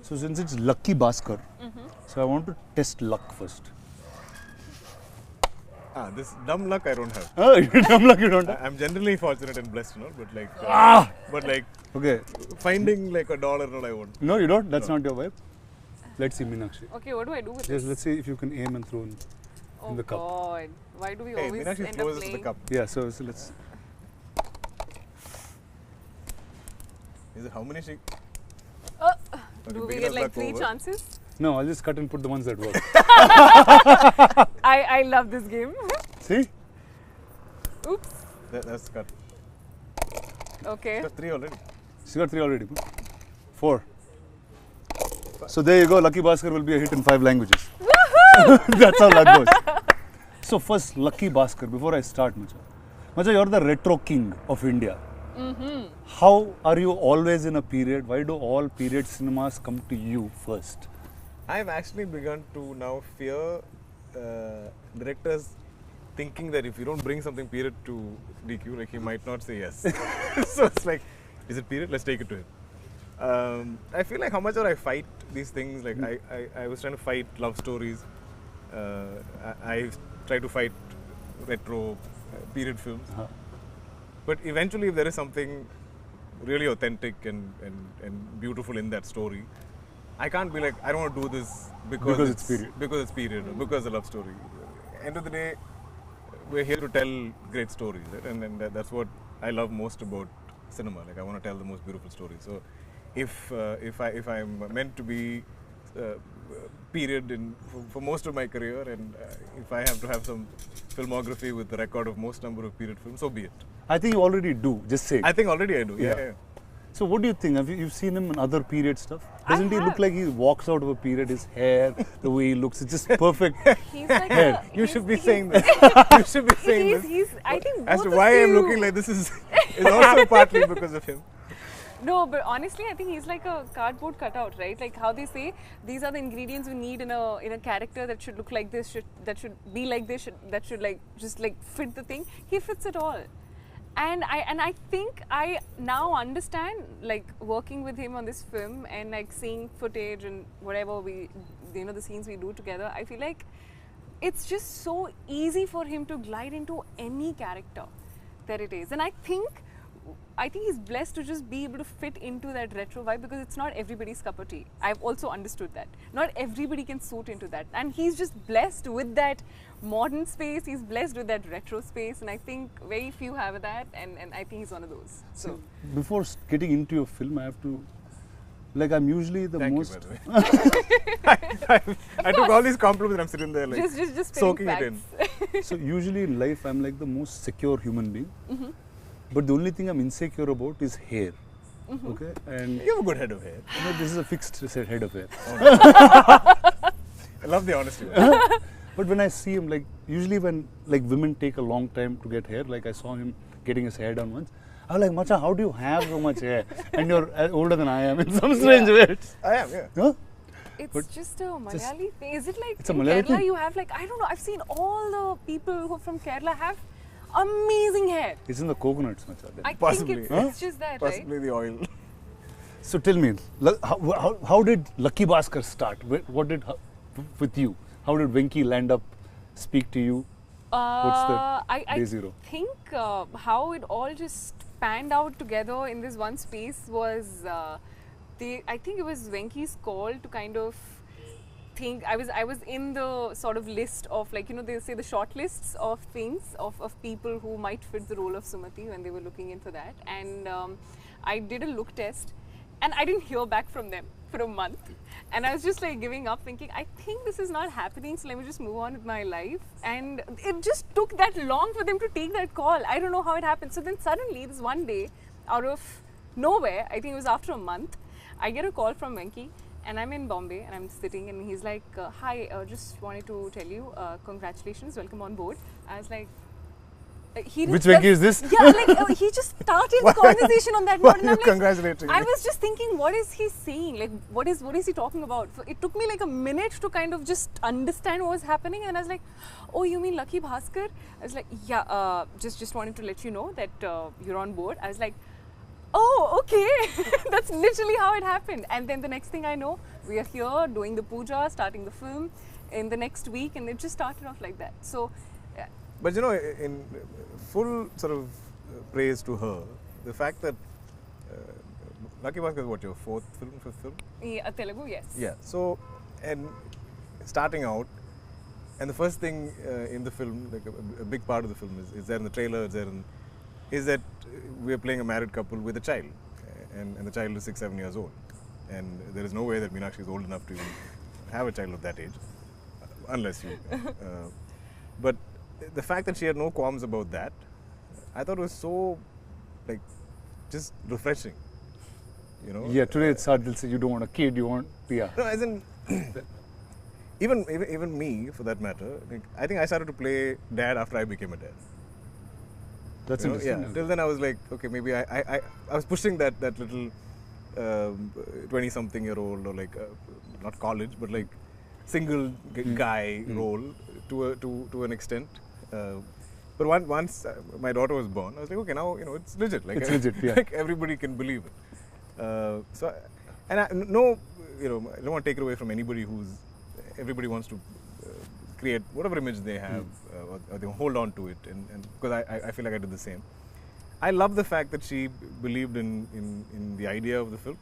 So since it's Lucky Bhaskar, so I want to test luck first. This dumb luck I don't have. Oh, dumb luck you don't have? I'm generally fortunate and blessed, but like, okay, finding like $1, no, I won't. No, you don't. That's not your vibe. Let's see, Meenakshi. Okay, what do I do with Yes, this? let's see if you can aim and throw in the cup. Oh God, why do we Hey, always Meenakshi end up throws playing? the cup. Yeah, so let's. Is it how many she? Do we get like 3 chances? No, I'll just cut and put the ones that work. I love this game. See? Oops. That's cut. Okay. Got 3 already. She got 3 already. 4. So there you go. Lucky Bhaskar will be a hit in 5 languages. That's how luck goes. So first, Lucky Bhaskar. Before I start, Macha, you're the retro king of India. How are you always in a period? Why do all period cinemas come to you first? I've actually begun to now fear directors thinking that if you don't bring something period to DQ, like he might not say yes. So it's like, is it period? Let's take it to him. I feel like how much I fight these things. Like I was trying to fight love stories. I try to fight retro period films. But eventually, if there is something really authentic and beautiful in that story, I can't be like, I don't want to do this because it's period. Because it's period, or because it's a love story. End of the day, we're here to tell great stories, right? And that's what I love most about cinema. Like I want to tell the most beautiful stories. So if I'm meant to be period for most of my career, and if I have to have some filmography with the record of most number of period films, so be it. I think you already do. Just say. I think already I do. Yeah. So what do you think? Have you've seen him in other period stuff? Doesn't he look like he walks out of a period? His hair, the way he looks, it's just perfect. He's like hair. You should be saying this. You should be saying this. I think as to both why of I'm you. looking like this is also partly because of him. No, but honestly, I think he's like a cardboard cutout, right? Like how they say, these are the ingredients we need in a character that should look like this, that should be like this, that should like just like fit the thing. He fits it all. And I think I now understand, like working with him on this film and like seeing footage and whatever we, the scenes we do together, I feel like it's just so easy for him to glide into any character that it is. And I think he's blessed to just be able to fit into that retro vibe, because it's not everybody's cup of tea. I've also understood that. Not everybody can suit into that. And he's just blessed with that modern space, he's blessed with that retro space, and I think very few have that, and I think he's one of those. So before getting into your film, I have to, like, I'm usually the most... You, by the way. I took all these compliments and I'm sitting there like just soaking it in. So usually in life, I'm like the most secure human being. But the only thing I'm insecure about is hair. Okay, and you have a good head of hair. This is a fixed head of hair. I love the honesty. But when I see him, like usually when like women take a long time to get hair, like I saw him getting his hair done once. I was like, Macha, how do you have so much hair? And you're older than I am in some strange way. I am, yeah. Huh? It's just a Malayali thing. Is it like it's a in Malayali Kerala thing? you have like, I don't know, I've seen all the people who from Kerala have amazing hair. It's in the coconuts, Macha. I Possibly. think it's just that, right? Possibly the oil. So tell me, how did Lucky Bhaskar start? What did with you? How did Venki land up, speak to you? What's the day zero? I think how it all just panned out together in this one space was, I think it was Venki's call to kind of think. I was in the sort of list of, like, they say the short lists of things of people who might fit the role of Sumati when they were looking in for that, and I did a look test. And I didn't hear back from them for a month. And I was just like giving up, thinking, I think this is not happening, so let me just move on with my life. And it just took that long for them to take that call. I don't know how it happened. So then suddenly, this one day, out of nowhere, I think it was after a month, I get a call from Venki. And I'm in Bombay, and I'm sitting, and he's like, hi, just wanted to tell you, congratulations, welcome on board. I was like, which Venki is this? Yeah, like he just started the conversation on that note, and I'm like, congratulating I was just thinking, what is he saying? Like, what is he talking about? So it took me like a minute to kind of just understand what was happening, and I was like, oh, you mean Lucky Bhaskar? I was like, yeah, just wanted to let you know that you're on board. I was like, oh, okay. That's literally how it happened. And then the next thing I know, we are here doing the puja, starting the film in the next week, and it just started off like that. So, But you know, in full sort of praise to her, the fact that Lucky Bhaskar is what, your fifth film? yeah, Telugu, yes. Yeah. So, and starting out, and the first thing in the film, like a big part of the film is there in the trailer, is that we are playing a married couple with a child, and the child is 6-7 years old, and there is no way that Meenakshi is old enough to even have a child of that age, unless you. But the fact that she had no qualms about that, I thought was so, like, just refreshing. You know? Yeah, today it's hard. They'll say you don't want a kid, you want, yeah. No, as in, even me, for that matter, like, I think I started to play dad after I became a dad. That's You know, interesting. yeah. Till then, I was like, okay, maybe I was pushing that little 20-something-year-old, or like not college, but like single guy role to an extent. But once my daughter was born, I was like, okay, now it's legit. Like It's legit, yeah. Like everybody can believe it. So, and I don't want to take it away from anybody everybody wants to create whatever image they have, or they hold on to it, and because I feel like I did the same. I love the fact that she believed in the idea of the film,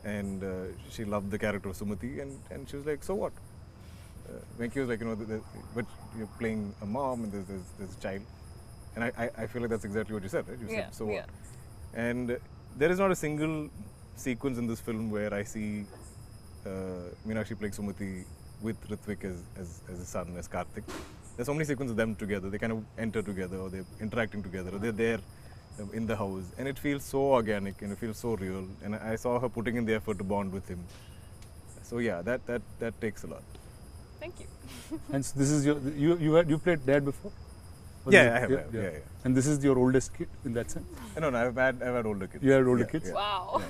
and she loved the character of Sumati, and she was like, so what? Venki was like, but you're playing a mom, and there's a child, and I feel like that's exactly what you said, right? You said, so what? And there is not a single sequence in this film where I see Meenakshi playing Sumati with Ritwik as a son, as Karthik. There's so many sequences of them together. They kind of enter together, or they're interacting together, or they're there in the house, and it feels so organic and it feels so real. And I saw her putting in the effort to bond with him. So yeah, that takes a lot. Thank you. And so this is you played dad before? Was Yeah, it- I have. Yeah. And this is your oldest kid in that sense? No, I've had older kids. You had older Yeah, kids? yeah. Wow.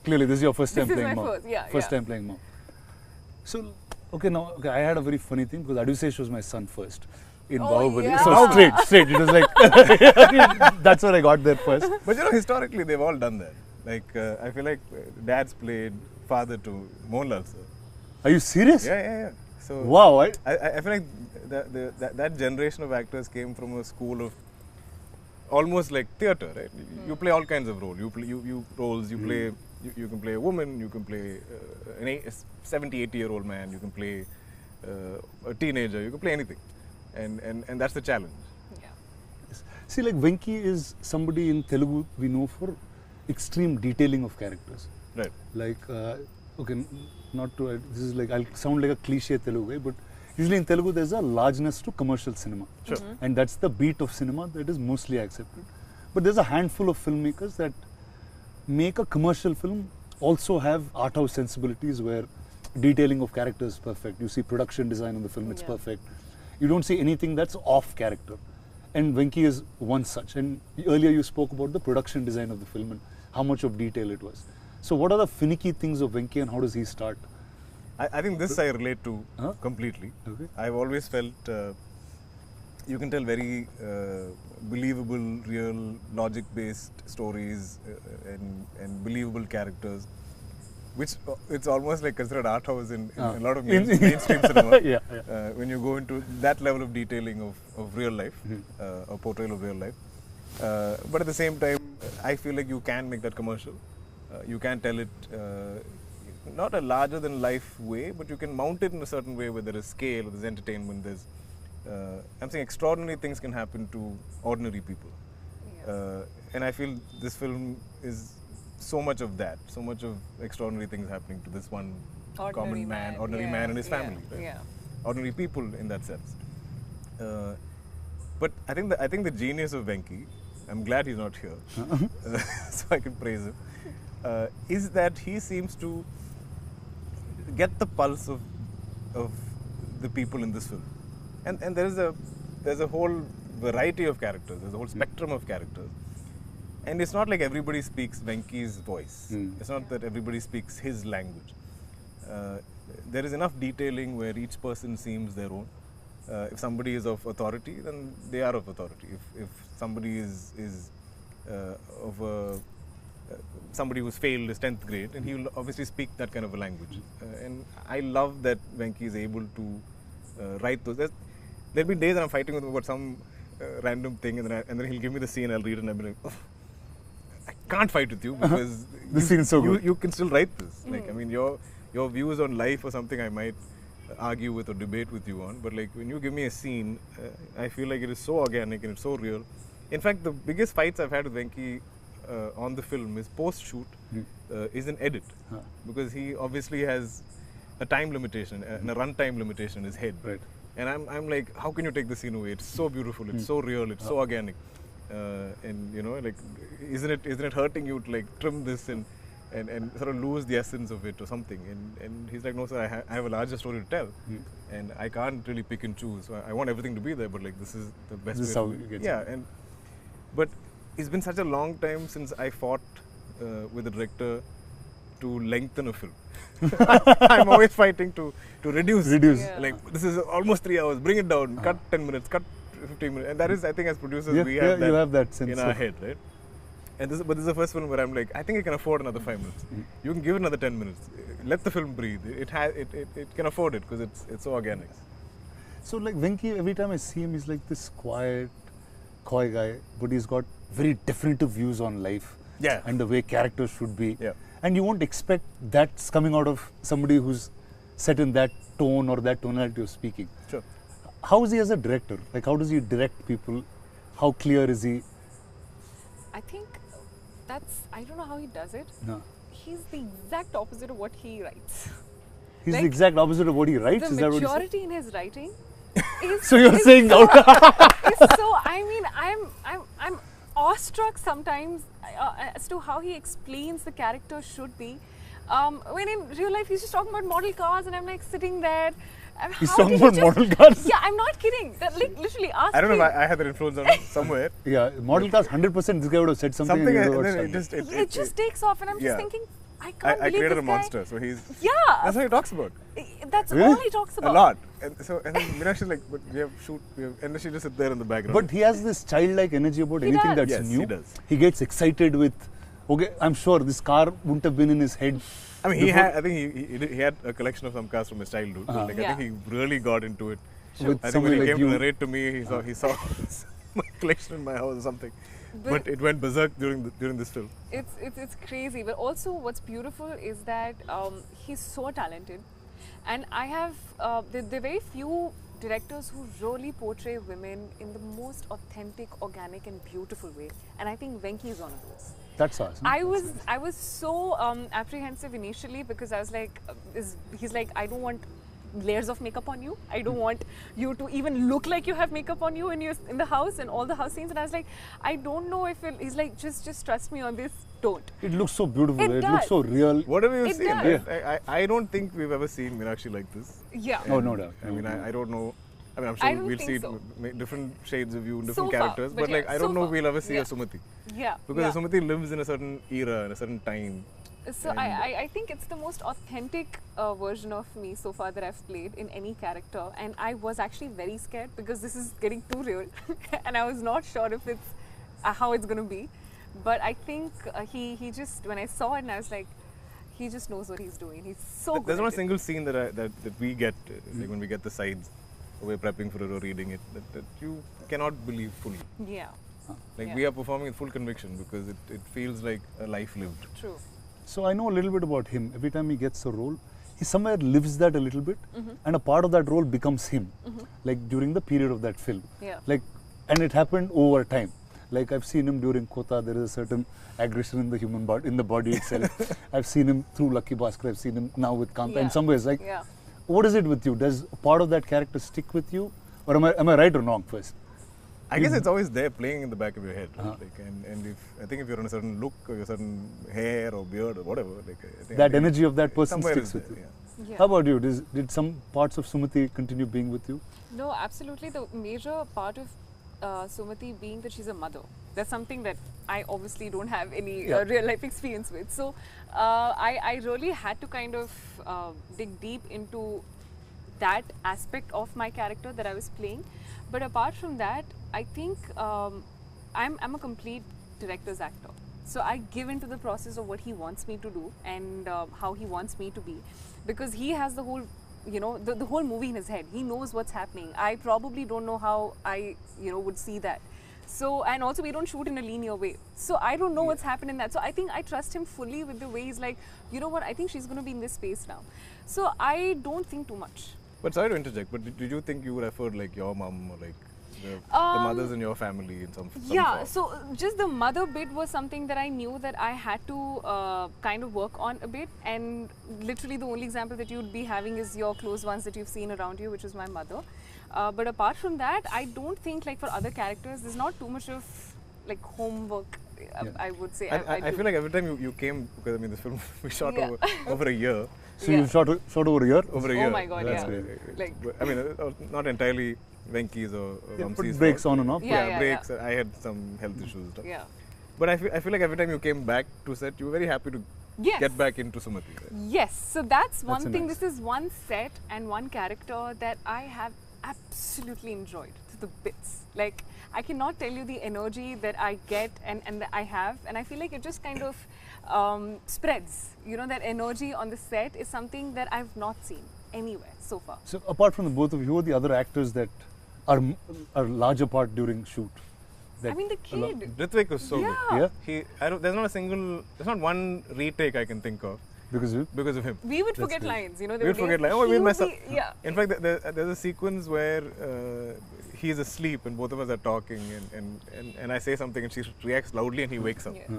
Clearly, this is your first time This is playing my mom. first, yeah, First yeah. time playing mom. So, okay, I had a very funny thing because Adusesh was my son first in Oh, Bahubali. yeah. So straight. It was like, that's what I got there first. But historically, they've all done that. Like, I feel like dad's played father to Mohanlal sir. Are you serious? Yeah. So Wow. I feel like that generation of actors came from a school of almost like theatre, right? You play all kinds of roles. You play you can play a woman, you can play a 70-80-year-old man, you can play a teenager, you can play anything, and that's the challenge. Yeah. See, like Venki is somebody in Telugu we know for extreme detailing of characters. Right. Like, okay, not to, this is like, I'll sound like a cliche Telugu guy, but usually in Telugu there's a largeness to commercial cinema. Sure. And that's the beat of cinema that is mostly accepted. But there's a handful of filmmakers that make a commercial film also have art house sensibilities where detailing of characters is perfect. You see production design on the film, it's Yeah. perfect. You don't see anything that's off character. And Venki is one such. And earlier you spoke about the production design of the film and how much of detail it was. So what are the finicky things of Venki and how does he start? I think this I relate to Huh? completely. Okay. I've always felt you can tell very believable, real, logic-based stories and believable characters, which it's almost like considered art house in a lot of mainstream cinema. Yeah. When you go into that level of detailing of real life, or portrayal of real life. But at the same time, I feel like you can make that commercial. You can tell it not a larger than life way, but you can mount it in a certain way where there is scale, there's entertainment, there's I'm saying extraordinary things can happen to ordinary people. Yeah. And I feel this film is so much of that, so much of extraordinary things happening to this one common man, ordinary man and his family. Right? Yeah. Ordinary people in that sense. But I think the genius of Venki, I'm glad he's not here, so I can praise him, is that he seems to get the pulse of the people in this film, and there's a whole variety of characters, there's a whole spectrum of characters, and it's not like everybody speaks Venki's voice. It's not that everybody speaks his language. There is enough detailing where each person seems their own. If somebody is of authority, then they are of authority. If somebody is of a somebody who's failed his 10th grade, and he will obviously speak that kind of a language. And I love that Venki is able to write those. There'll be days that I'm fighting with him about some random thing, and then he'll give me the scene, I'll read it, and I'll be like, oh, I can't fight with you because the scene is so good. You can still write this. Like, I mean, your views on life or something I might argue with or debate with you on, but like when you give me a scene, I feel like it is so organic and it's so real. In fact, the biggest fights I've had with Venki on the film is post-shoot is an edit, because he obviously has a time limitation and a runtime limitation in his head. Right. And I'm like, how can you take the scene away? It's so beautiful, it's so real, it's so organic, and you know, like, isn't it hurting you to like trim this and sort of lose the essence of it or something? And he's like, no sir, I have a larger story to tell, and I can't really pick and choose. So I want everything to be there, but like this is the best. This is how it gets. Yeah, but it's been such a long time since I fought with a director to lengthen a film. I'm always fighting to reduce. Yeah. Like, this is almost 3 hours, bring it down, cut 10 minutes, cut 15 minutes. And that is, I think, as producers, we have that, you have that sense in our head, right? And but this is the first film where I'm like, I think I can afford another 5 minutes. You can give it another 10 minutes. Let the film breathe. It can afford it because it's so organic. So like Venki, every time I see him, he's like this quiet, coy guy, but he's got very definitive views on life. Yeah. And the way characters should be. Yeah. And you won't expect that's coming out of somebody who's set in that tone or that tonality of speaking. Sure. How is he as a director? Like, how does he direct people? How clear is he? I think I don't know how he does it. No. He's the exact opposite of what he writes. He's Like, the exact opposite of what he writes. The Is that what he said? majority in his writing is So you're saying so, out. is so, I mean, I'm awestruck sometimes as to how he explains the character should be. When in real life he's just talking about model cars, and I'm like sitting there. He's how talking did he about just- model cars. Yeah, I'm not kidding. That, like, literally, ask I don't know him. if I had that influence on him somewhere. Yeah, model cars, 100%. This guy would have said something. Something, and and he would then have it said just It just takes off, and I'm yeah. just thinking, I can't I believe created this a guy. monster, so he's. Yeah, That's what he talks about. that's Really? all he talks about. A lot. And then Meenakshi's like, but we have and then she just sit there in the background. But he has this childlike energy about He anything does. that's Yes, new. he does. He gets excited with, okay, I'm sure this car wouldn't have been in his head. I mean, I think he had a collection of some cars from his childhood. Uh-huh. Like, Yeah. I think he really got into it. With I think when somebody he like came you. to narrate to me, he saw my collection in my house or something. But- But it went berserk during this film. It's crazy, but also what's beautiful is that he's so talented, and I have there are very few directors who really portray women in the most authentic, organic, and beautiful way, and I think Venki is one of those. That's us. I was so apprehensive initially because I was like, he's like, I don't want layers of makeup on you. I don't want you to even look like you have makeup on you when you're in the house and all the house scenes. And I was like, I don't know if he's like, just trust me on this. Don't. It looks so beautiful. It It looks does. so real. Whatever you It see, does. I don't think we've ever seen Meenakshi like this. Yeah. Oh, no doubt. I mean, I don't know. I mean, I'm I sure don't we'll think see so. different shades of you, So different far, characters. but But like, yeah, I don't so know if far. we'll ever see Yeah. a Sumati. Yeah. Because yeah. Sumati lives in a certain era, in a certain time. So I think it's the most authentic version of me so far that I've played in any character, and I was actually very scared because this is getting too real, and I was not sure if it's how it's going to be. But I think he just, when I saw it, and I was like, he just knows what he's doing. He's so good. There's not a at it. single scene that we get like when we get the sides, we're prepping for it or reading it, that you cannot believe fully. Yeah. Like Yeah. we are performing with full conviction because it feels like a life lived. True. So I know a little bit about him. Every time he gets a role, he somewhere lives that a little bit, and a part of that role becomes him. Like during the period of that film. Yeah. Like, and it happened over time. Like I've seen him during Kota. There is a certain aggression in the human body, in the body itself. I've seen him through Lucky Bhaskar. I've seen him now with Kanta. Yeah. In some ways, like, Yeah. what is it with you? Does a part of that character stick with you, or am I right or wrong first? I guess it's always there playing in the back of your head. Right? Uh-huh. Like, and I think if you're on a certain look or a certain hair or beard or whatever, like I think That energy of that person somewhere sticks is with there, you. yeah. Yeah. How about you? Did some parts of Sumati continue being with you? No, absolutely. The major part of Sumati being that she's a mother. That's something that I obviously don't have any Yeah. real life experience with. So I really had to kind of dig deep into that aspect of my character that I was playing. But apart from that, I think I'm a complete director's actor. So I give into the process of what he wants me to do and how he wants me to be, because he has the whole, you know, the whole movie in his head. He knows what's happening. I probably don't know how I, you know, would see that. So, and also we don't shoot in a linear way. So I don't know what's happened in that. So I think I trust him fully with the way he's like, you know what, I think she's going to be in this space now. So I don't think too much. But sorry to interject, but did you think you would refer like your mum or like the mothers in your family in some yeah, form? so just the mother bit was something that I knew that I had to kind of work on a bit, and literally the only example that you'd be having is your close ones that you've seen around you, which is my mother. But apart from that, I don't think like for other characters, there's not too much of like homework, I would say. I feel like every time you came, because I mean this film we shot over a year. So you shot over a year? Over a year. Oh my god, That's yeah. great. Like, I mean, not entirely Venki's or Vamsi's breaks fault. on and off. Yeah, breaks. I had some health issues and stuff. yeah. But I feel like every time you came back to set, you were very happy to Yes. get back into Sumati. Right? Yes, so that's one That's thing. nice. This is one set and one character that I have absolutely enjoyed to the bits. Like, I cannot tell you the energy that I get and that I have, and I feel like it just kind of spreads. You know, that energy on the set is something that I've not seen anywhere so far. So apart from the both of you, who are the other actors that are larger part during shoot? I mean, the kid. Ritvik was so Yeah. good. There's not one retake I can think of Because because of him. We would That's forget great. lines, you know. We would forget lines. Oh, we'll mess up. Yeah. In fact, there's a sequence where he's asleep and both of us are talking, and I say something and she reacts loudly and he wakes up. Yeah.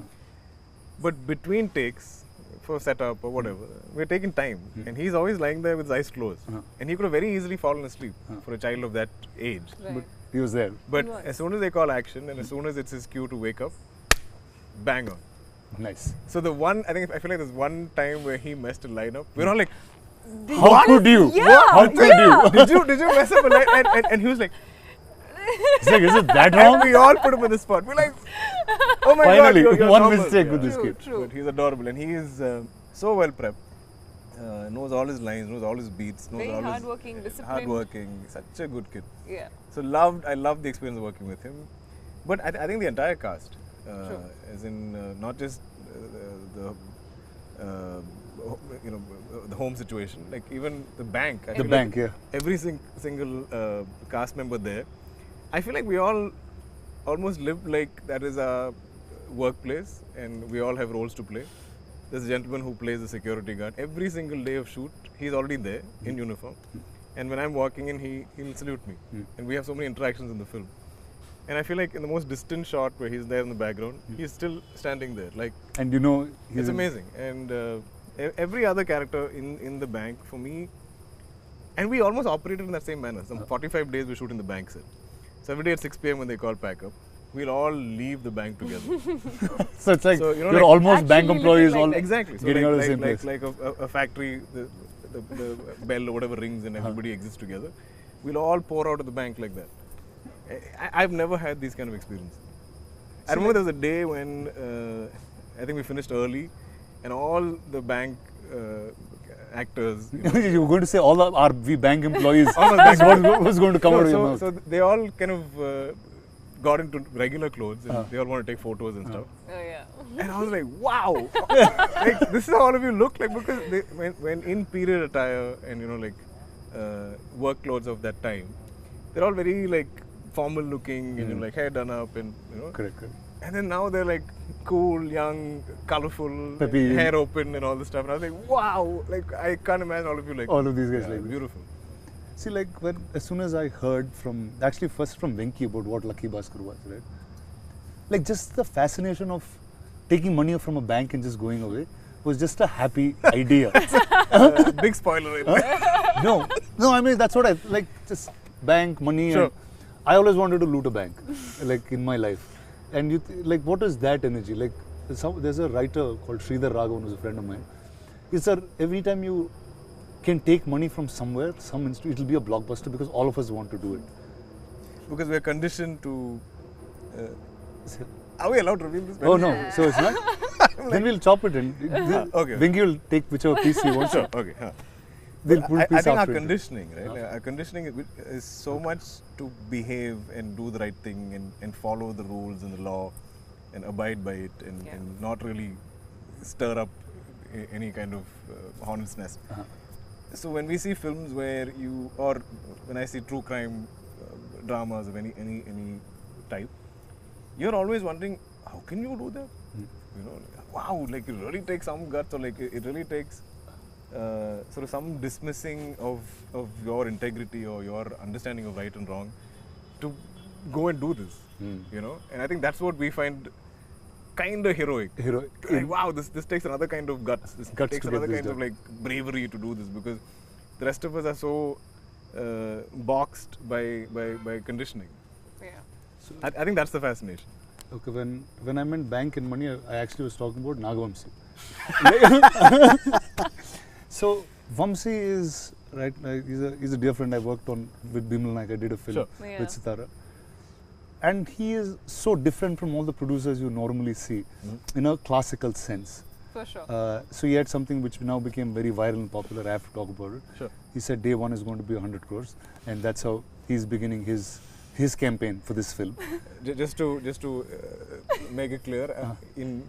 But between takes, for setup or whatever, we're taking time, and he's always lying there with his eyes closed, and he could have very easily fallen asleep for a child of that age. Right. but he was there. But He was. as soon as they call action and as soon as it's his cue to wake up, bang on. Nice. So I feel like there's one time where he messed a line up. We're all like, How could you? Yeah, How could you? did you mess up a line? And he was like, It's like, is it that and wrong? we all put him on the spot. We're like, oh my Finally, God, you're one normal. mistake with this True, kid. true. But he's adorable and he is so well prepped. Knows all his lines, knows all his beats, knows Very all hardworking, his disciplined. hardworking. Such a good kid. Yeah. So I loved the experience of working with him. But I think the entire cast, as in not just the home situation, like even the bank. I The feel bank, like yeah. every single cast member there. I feel like we all almost live like that is our workplace, and we all have roles to play. There's a gentleman who plays the security guard. Every single day of shoot, he's already there in uniform. And when I'm walking in, he'll salute me. And we have so many interactions in the film. And I feel like in the most distant shot where he's there in the background, he's still standing there. Like, And you know, it's amazing. And every other character in the bank, for me, and we almost operated in that same manner. Some 45 days we shoot in the bank set. So every day at 6 p.m. when they call pack up, we'll all leave the bank together. So it's like So, you know, you're like almost bank actually employees living all like that. Exactly. So getting out of the same place. like a factory, the bell or whatever rings and everybody exists together. We'll all pour out of the bank like that. I've never had these kind of experiences. I remember there was a day when I think we finished early, and all the bank actors. You were going to say all our bank employees. All the bank what was going to come out of your mouth? so they all kind of got into regular clothes and they all want to take photos and stuff. Oh yeah. And I was like, wow, like, this is how all of you look like, because when in period attire and work clothes of that time, they're all very like formal looking and like hair done up and Correct. and then now they're like cool, young, colorful, Peppy. hair open and all this stuff. And I was like, wow, like I can't imagine all of you like All of these guys yeah, like this. beautiful. See, like as soon as I heard first from Venki about what Lucky Bhaskar was, right? Like just the fascination of taking money from a bank and just going away was just a happy idea. Big spoiler. Right? No, I mean that's what I like. Just bank money. Sure. And I always wanted to loot a bank, like in my life. And like, what is that energy? Like, there's a writer called Sridhar Raghavan, who's a friend of mine. He said every time you can take money from somewhere, it'll be a blockbuster because all of us want to do it. Because we're conditioned to. Are we allowed to reveal this? Oh no, so it's not. Then we'll chop it in. Okay. Venki will take whichever piece he wants. Sure. Okay. They'll put I piece think our after it. conditioning, right? Like, our conditioning is so much to behave and do the right thing and follow the rules and the law and abide by it and not really stir up any kind of hornet's nest. So when we see films where or when I see true crime dramas of any type, you're always wondering, how can you do that? You know, wow, like it really takes some guts, or like it really takes sort of some dismissing of your integrity or your understanding of right and wrong to go and do this. You know, and I think that's what we find kind of heroic. Like, wow, this takes another kind of guts. This takes another kind of like bravery to do this, because the rest of us are so boxed by conditioning. Yeah. So I think that's the fascination. Okay, when I meant bank and money, I actually was talking about Nagavamsi. So Vamsi is right. He's a dear friend. I worked on with Bimal Naik. I did a film with Sitara, and he is so different from all the producers you normally see in a classical sense. For sure. So he had something which now became very viral and popular. I have to talk about it. Sure. He said day one is going to be 100 crores, and that's how he's beginning his campaign for this film. Just to make it clear, in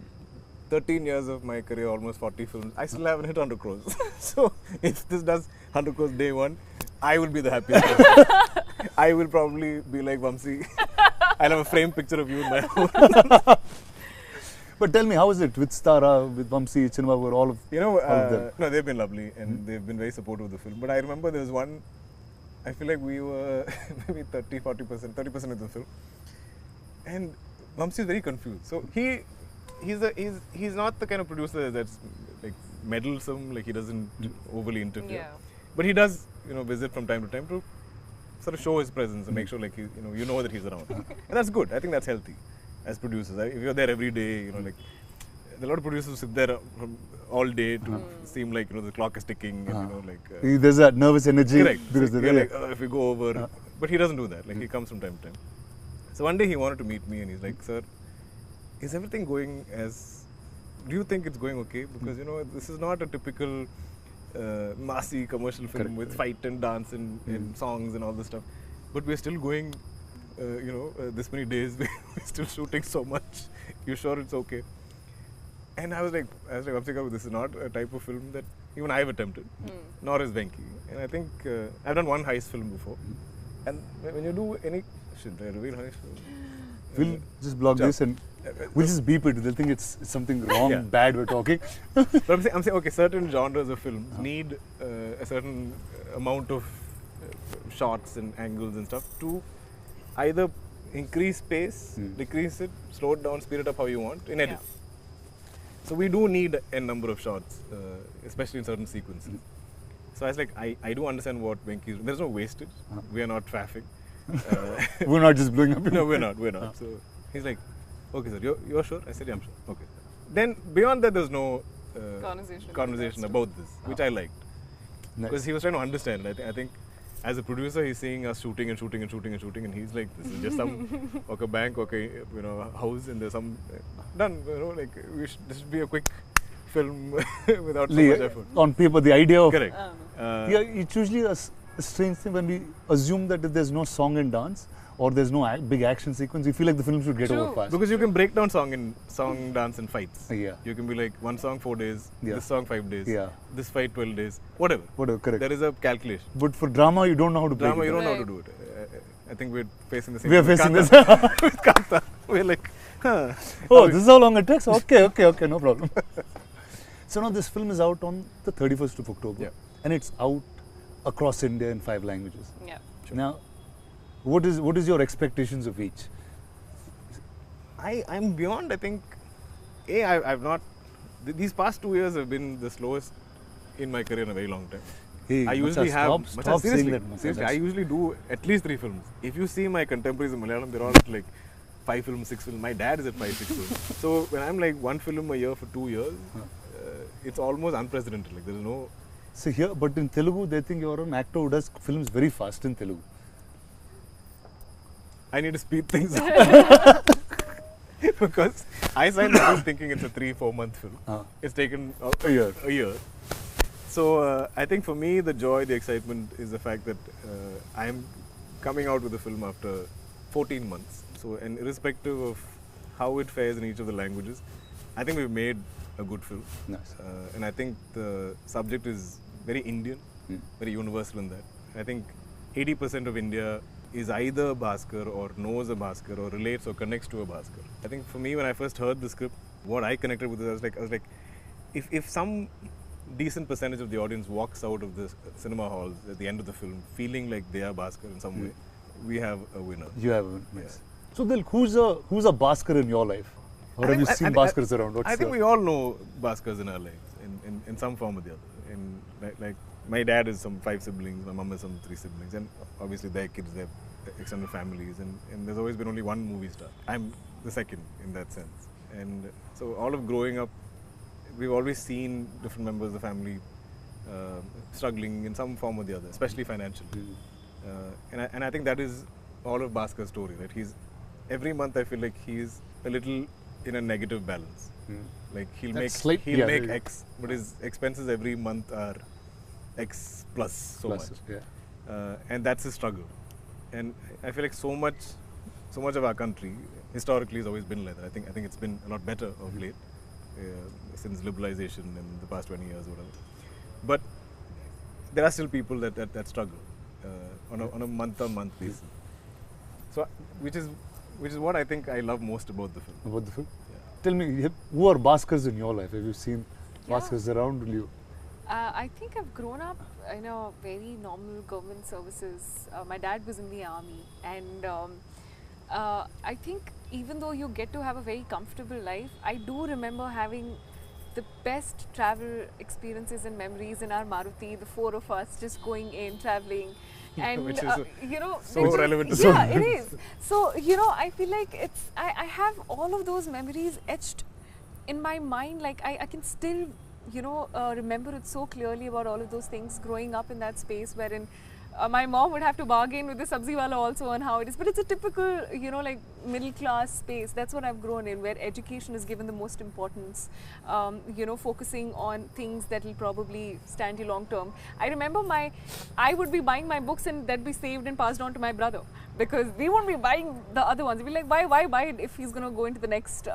13 years of my career, almost 40 films, I still haven't hit 100 crores. So if this does 100 crores day one, I will be the happiest person. I will probably be like Vamsi. I'll have a framed picture of you in my home. But tell me, how is it with Stara, with Vamsi, Chinmabur, all of them? No, they've been lovely and they've been very supportive of the film. But I remember there was one, I feel like we were maybe 30% of the film. And Vamsi is very confused. So he's not the kind of producer that's like meddlesome, like he doesn't overly interfere. Yeah. But he does, visit from time to time to sort of show his presence and make sure like you know that he's around. And that's good. I think that's healthy as producers. If you're there every day, like a lot of producers sit there all day to seem like the clock is ticking and there's that nervous energy. Correct. Because So you're like, if we go over, but he doesn't do that. Like he comes from time to time. So one day he wanted to meet me and he's like, "Sir, is everything going as? Do you think it's going okay? Because this is not a typical massy commercial film with fight and dance and songs and all this stuff. But we're still going, this many days. We're still shooting so much. You sure it's okay?" And I was like, Vamsika, this is not a type of film that even I've attempted, nor is Venki. And I think I've done one heist film before. And when you do any, should I reveal heist film? We'll just block this and we'll just beep it. They'll think it's something wrong, bad we're talking. But I'm saying, okay, certain genres of films need a certain amount of shots and angles and stuff to either increase pace, decrease it, slow it down, speed it up how you want in edit. So we do need a number of shots, especially in certain sequences. So I was like, I do understand what Venki is. There's no wastage. We are not traffic. We're not just blowing up. No, we're not. So he's like, okay, sir, you're sure? I said, yeah, I'm sure. Okay. Then beyond that, there's no conversation about this, which I liked. Because he was trying to understand. I think as a producer, he's seeing us shooting, and he's like, this is just some bank, house, and there's some done. This should be a quick film without so much effort. On paper, the idea of correct. It's usually a strange thing when we assume that if there's no song and dance or there's no big action sequence, we feel like the film should get over fast. Because you can break down song, dance, and fights. Yeah. You can be like one song 4 days, this song 5 days, this fight 12 days, whatever. Correct. There is a calculation. But for drama, you don't know how to break it. You don't know how to do it. I think we're facing the same. We are facing this. With Kanta. We're like, this is how long it takes? Okay, no problem. So now this film is out on the 31st of October. And it's out across India in 5 languages. Yeah. Sure. Now, what is your expectations of each? I'm beyond. I think, I've not. These past 2 years have been the slowest in my career in a very long time. Hey, I usually have. Stop saying that. Seriously, I usually do at least 3 films. If you see my contemporaries in Malayalam, they're all like 5 films, 6 films. My dad is at 5, 6 films. So when I'm like 1 film a year for 2 years, it's almost unprecedented. Like there is no. So here, but in Telugu, they think you're an actor who does films very fast in Telugu. I need to speed things up. Because I signed the film thinking it's a 3-4 month film. It's taken a year. So I think for me, the joy, the excitement is the fact that I'm coming out with the film after 14 months. So, and irrespective of how it fares in each of the languages. I think we've made a good film. Nice. And I think the subject is very Indian, very universal in that. I think 80% of India is either a Bhaskar or knows a Bhaskar or relates or connects to a Bhaskar. I think for me, when I first heard the script, what I connected with it, I was like, if some decent percentage of the audience walks out of the cinema halls at the end of the film feeling like they are Bhaskar in some way, we have a winner. You have a winner. Nice. So then, who's a Bhaskar in your life? Or have you seen Bhaskars around? I think we all know Bhaskars in our lives, in some form or the other. Like my dad has some 5 siblings, my mom has some 3 siblings, and obviously their kids, their extended families, and there's always been only one movie star. I'm the second in that sense. And so all of growing up, we've always seen different members of the family struggling in some form or the other, especially financially. And I think that is all of Bhaskar's story, right? Every month I feel like he's a little in a negative balance. Like he'll make X, but his expenses every month are X plus so much. Yeah. And that's his struggle. And I feel like so much of our country historically has always been like that. I think it's been a lot better of late since liberalization in the past 20 years or whatever. But there are still people that struggle on a month-on-month basis. So which is what I think I love most about the film. About the film? Yeah. Tell me, who are Bhaskars in your life? Have you seen Bhaskars around? Will you? I think I've grown up in a very normal government services. My dad was in the army, and I think even though you get to have a very comfortable life, I do remember having the best travel experiences and memories in our Maruti, the 4 of us just going in, traveling. And which is so just, relevant to yeah, it is. So I feel like I have all of those memories etched in my mind. Like I can still remember it so clearly about all of those things growing up in that space wherein my mom would have to bargain with the sabzi wala also on how it is, but it's a typical like middle class space. That's what I've grown in, where education is given the most importance, focusing on things that will probably stand you long term. I remember I would be buying my books and that'd be saved and passed on to my brother, because we won't be buying the other ones. We'd be like, why buy it if he's going to go into the next,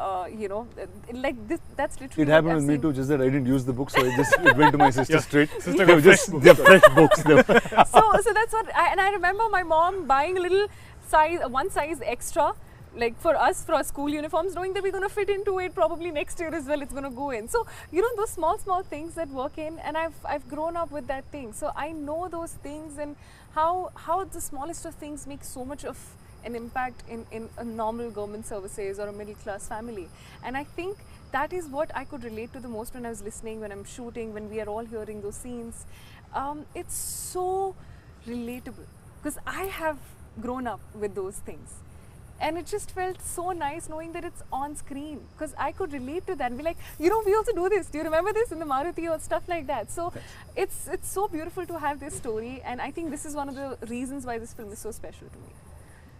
like this. That's literally it happened with me too, just that I didn't use the book, so it went to my sister straight. Sister they're fresh books. So that's what I remember my mom buying a little one size extra, like for us, for our school uniforms, knowing that we're going to fit into it probably next year as well. It's going to go in. So those small things that work in, and I've grown up with that thing. So I know those things and how the smallest of things make so much of an impact in a normal government services or a middle class family. And I think that is what I could relate to the most when I was listening, when I'm shooting, when we are all hearing those scenes. It's so relatable because I have grown up with those things, and it just felt so nice knowing that it's on screen, because I could relate to that and be like, we also do this. Do you remember this in the Maruti or stuff like that? So it's so beautiful to have this story, and I think this is one of the reasons why this film is so special to me.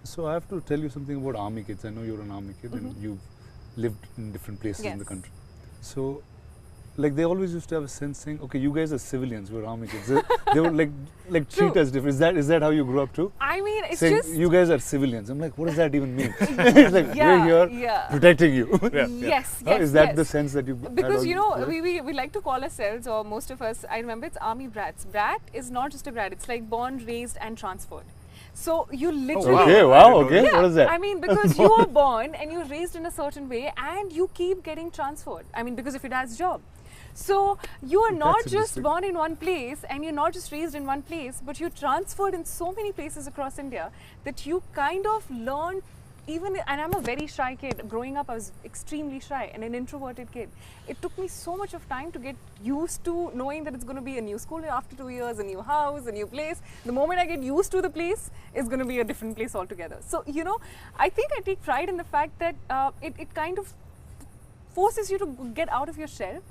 So I have to tell you something about army kids. I know you're an army kid and you've lived in different places in the country. So like they always used to have a sense saying, okay, you guys are civilians, we're army kids. They would like treat us different. Is that how you grew up too? I mean, it's saying, just you guys are civilians. I'm like, what does that even mean? It's like, we're here protecting you. Yes. Is that the sense that you because we like to call ourselves, or most of us, I remember, it's army brats. Brat is not just a brat, it's like born, raised and transferred. So you literally what is that? I mean, because you are born and you're raised in a certain way and you keep getting transferred. I mean, because of your dad's job. So you are not just born in one place and you're not just raised in one place, but you're transferred in so many places across India that you kind of learn. And I'm a very shy kid. Growing up, I was extremely shy and an introverted kid. It took me so much of time to get used to knowing that it's going to be a new school after 2 years, a new house, a new place. The moment I get used to the place, it's going to be a different place altogether. So, I think I take pride in the fact that it kind of forces you to get out of your shell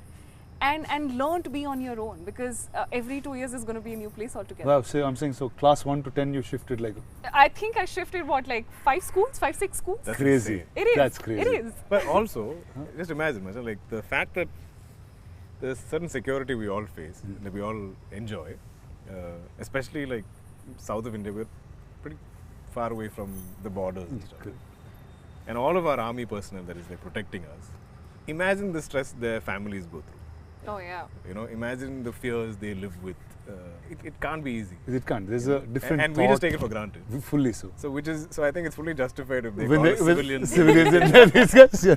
and learn to be on your own, because every 2 years is going to be a new place altogether. Wow, so I'm saying, so class 1 to 10 you shifted like... I think I shifted like 5 schools, 5-6 schools? That's crazy. It is. That's crazy. It is. But also, just imagine, like the fact that there's certain security we all face, that we all enjoy, especially like south of India, we're pretty far away from the borders and stuff. and all of our army personnel that is like protecting us, imagine the stress their families go through. Oh yeah. You know, imagine the fears they live with. It can't be easy. It can't. There's a different and thought. we just take it for granted. Fully so. So I think it's fully justified if they When call they, us when civilians. civilians in there, these guys, yeah.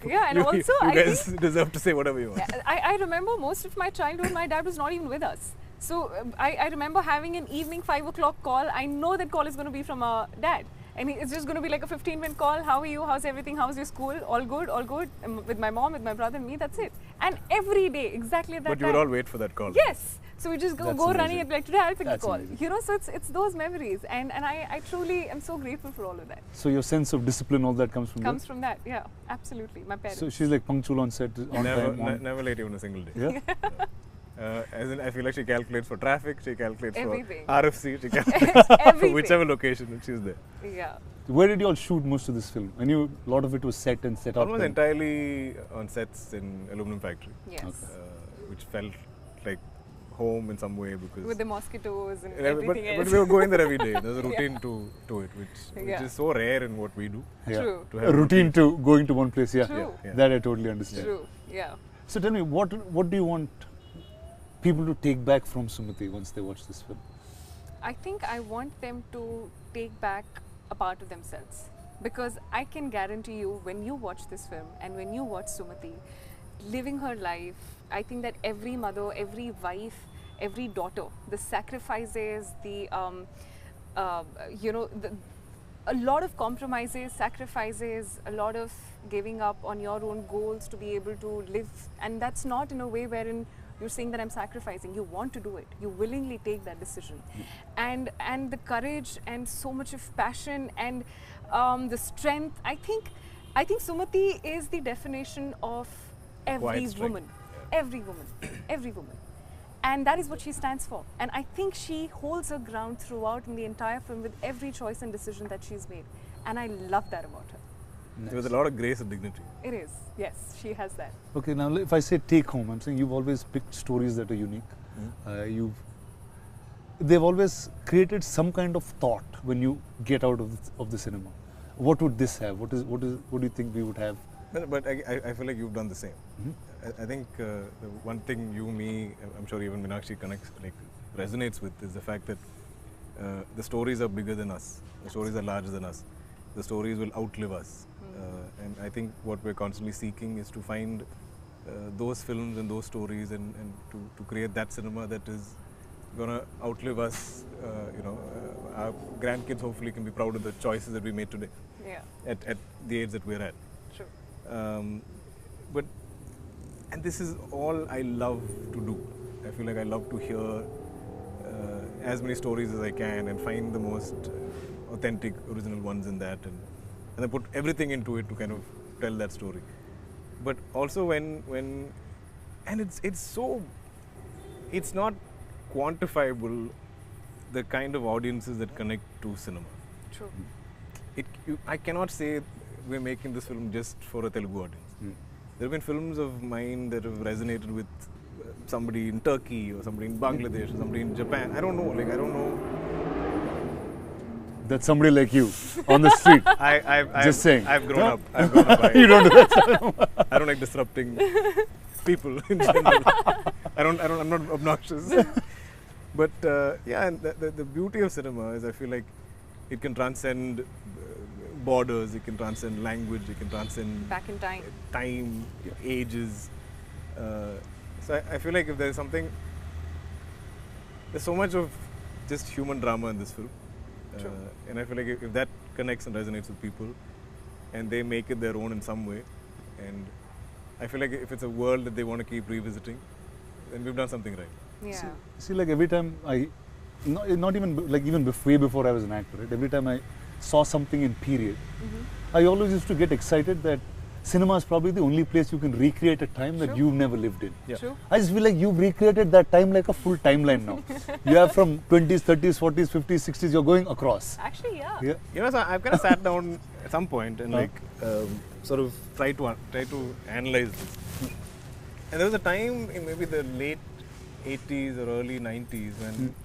Yeah, and you, also you I guys think deserve to say whatever you want. I remember most of my childhood, my dad was not even with us. So I remember having an evening 5 o'clock call. I know that call is going to be from our dad. And it's just going to be like a 15-minute call. How are you? How's everything? How's your school? All good, all good. With my mom, with my brother and me, that's it. And every day, exactly at that But you time. would all wait for that call. Yes. So we just go That's running amazing. and be like, today I'll pick the That's call. amazing. You know, so it's those memories. And I truly am so grateful for all of that. So your sense of discipline, all that comes from Comes from that, yeah, absolutely. My there? parents. So she's like punctual on set, on time. On, Never late even a single day. yeah. As in, I feel like she calculates for traffic, she calculates Everything. for RFC, she calculates for Everything. whichever location that she's there. Yeah. Where did you all shoot most of this film? I knew a lot of it was set and set up. Almost and- entirely on sets in aluminum factory, Yes. which felt like home in some way because. With the mosquitoes and but everything else. we were going there every day. There's a routine to it, which Yeah. is so rare in what we do. Yeah. True. To A have routine to going to one place, yeah. True. Yeah. That I totally understand. True. Yeah. So tell me, what do you want people to take back from Sumati once they watch this film? I think I want them to take back a part of themselves, because I can guarantee you, when you watch this film and when you watch Sumati living her life, I think that every mother, every wife, every daughter, the sacrifices, a lot of compromises, sacrifices, a lot of giving up on your own goals to be able to live, and that's not in a way wherein you're saying that I'm sacrificing. You want to do it. You willingly take that decision, and the courage and so much of passion and the strength. I think Sumati is the definition of every Quiet strength. woman, every woman, every woman, and that is what she stands for. And I think she holds her ground throughout in the entire film with every choice and decision that she's made, and I love that about her. There was a lot of grace and dignity. It is, yes, she has that. Okay, now if I say take home, I'm saying you've always picked stories that are unique. They've always created some kind of thought when you get out of the cinema. What would this have? What do you think we would have? But I feel like you've done the same. I think the one thing you, me, I'm sure even Meenakshi resonates with is the fact that the stories are bigger than us. The stories are larger than us. The stories will outlive us. And I think what we're constantly seeking is to find those films and those stories and to create that cinema that is going to outlive us. Our grandkids hopefully can be proud of the choices that we made today Yeah, at the age that we're at. true. And this is all I love to do. I feel like I love to hear as many stories as I can and find the most authentic, original ones in that, and I put everything into it to kind of tell that story. But also when it's not quantifiable, the kind of audiences that connect to cinema. True. I cannot say we're making this film just for a Telugu audience. There have been films of mine that have resonated with somebody in Turkey or somebody in Bangladesh or somebody in Japan. I don't know. I don't know. That's somebody like you on the street. Just saying. I've grown up. I've grown up. You don't do that. I don't like disrupting people in general. I'm not obnoxious. But and the beauty of cinema is I feel like it can transcend borders, it can transcend language, it can transcend Back in time. ages. So I feel like if there's something, there's so much of just human drama in this film. And I feel like if that connects and resonates with people and they make it their own in some way, and I feel like if it's a world that they want to keep revisiting, then we've done something right. Yeah. See, like every time not even like even way before I was an actor, right? Every time I saw something in period, I always used to get excited that cinema is probably the only place you can recreate a time that True. you've never lived in. Yeah. True. I just feel like you've recreated that time like a full timeline now. You have from 20s, 30s, 40s, 50s, 60s, you're going across. Actually, yeah. Yeah. So I've kind of sat down at some point and sort of try to analyze this. And there was a time in maybe the late 80s or early 90s when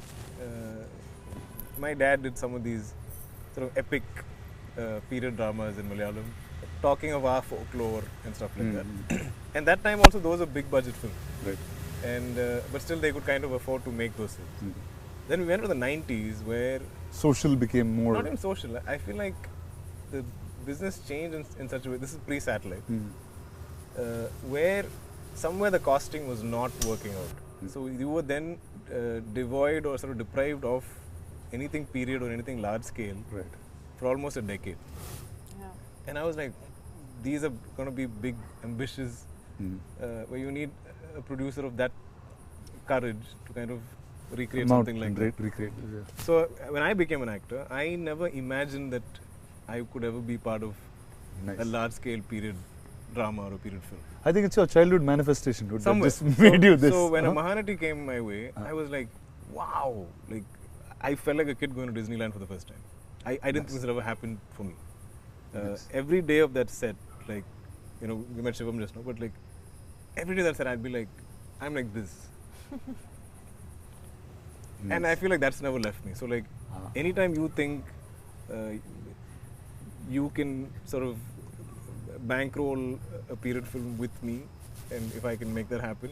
my dad did some of these sort of epic period dramas in Malayalam. talking of our folklore and stuff like that. And that time also, those were big budget films. Right. And but still, they could kind of afford to make those films. Then we went to the 90s, where Social became more. not even social. I feel like the business changed in such a way. This is pre-satellite, where somewhere the costing was not working out. So you were then devoid or sort of deprived of anything period or anything large scale Right. for almost a decade. Yeah. And I was like, these are going to be big, ambitious, where you need a producer of that courage to kind of recreate something like that. Recreate. Yeah. So when I became an actor, I never imagined that I could ever be part of Nice. a large-scale period drama or a period film. I think it's your childhood manifestation, dude, that Somewhere. just made you this. So when a Mahanati came my way, I was like, wow! Like, I felt like a kid going to Disneyland for the first time. I didn't think this ever happened for me. Every day of that set, like, you know, we met Shivam just now, but like, every day that set, I'd be like, I'm like this. And I feel like that's never left me. So like, anytime you think you can sort of bankroll a period film with me, and if I can make that happen,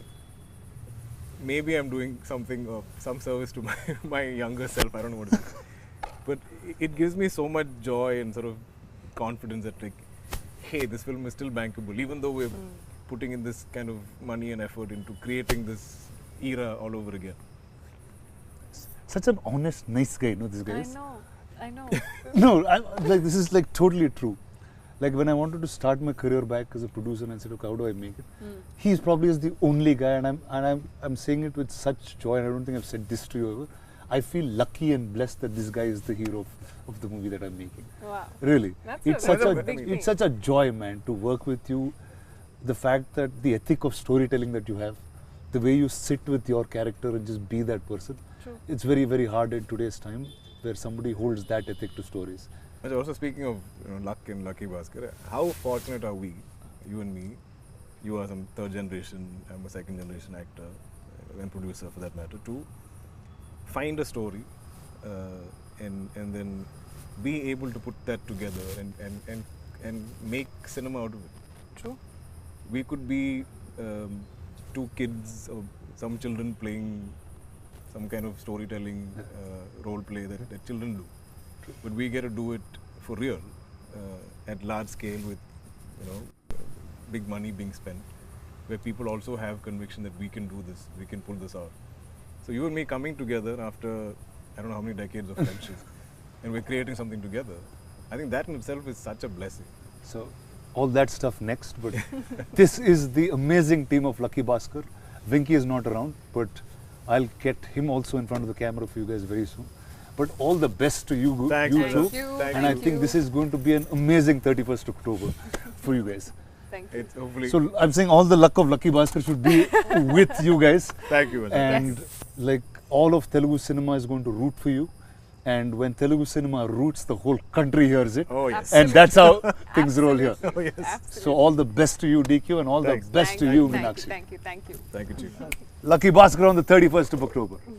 maybe I'm doing something of some service to my younger self. I don't know what it is. But it gives me so much joy and sort of confidence that like, hey, this film is still bankable, even though we're putting in this kind of money and effort into creating this era all over again. Such an honest, nice guy, this guy is. I know. No, like this is like totally true. Like when I wanted to start my career back as a producer and I said, okay, how do I make it? He's probably is the only guy, and I'm saying it with such joy, and I don't think I've said this to you ever. I feel lucky and blessed that this guy is the hero of the movie that I'm making. Wow. Really. That's a big thing. It's such a joy, man, to work with you. The fact that the ethic of storytelling that you have, the way you sit with your character and just be that person. True. It's very, very hard in today's time where somebody holds that ethic to stories. And also speaking of luck and Lucky Bhaskar, how fortunate are we, you and me? You are some third generation, I'm a second generation actor and producer for that matter, to find a story and then be able to put that together and make cinema out of it. True. We could be two kids or some children playing some kind of storytelling role play that children do. But we get to do it for real at large scale with, big money being spent, where people also have conviction that we can do this, we can pull this out. So you and me coming together after I don't know how many decades of friendship, and we're creating something together. I think that in itself is such a blessing. So all that stuff next, but this is the amazing team of Lucky Bhaskar. Venki is not around, but I'll get him also in front of the camera for you guys very soon. But all the best to you, Thank you you. too. Thank I you. think this is going to be an amazing 31st October for you guys. Thank you. It's hopefully. So I'm saying all the luck of Lucky Bhaskar should be with you guys. Thank you. And Yes. like all of Telugu cinema is going to root for you. And when Telugu cinema roots, the whole country hears it. Oh yes. And that's how things roll here. Oh yes. Absolutely. So all the best to you, DQ, and all Thanks. the best Thank to you, you, thank Meenakshi. Thank you. Thank you, Chief. Lucky Bhaskar on the 31st of October.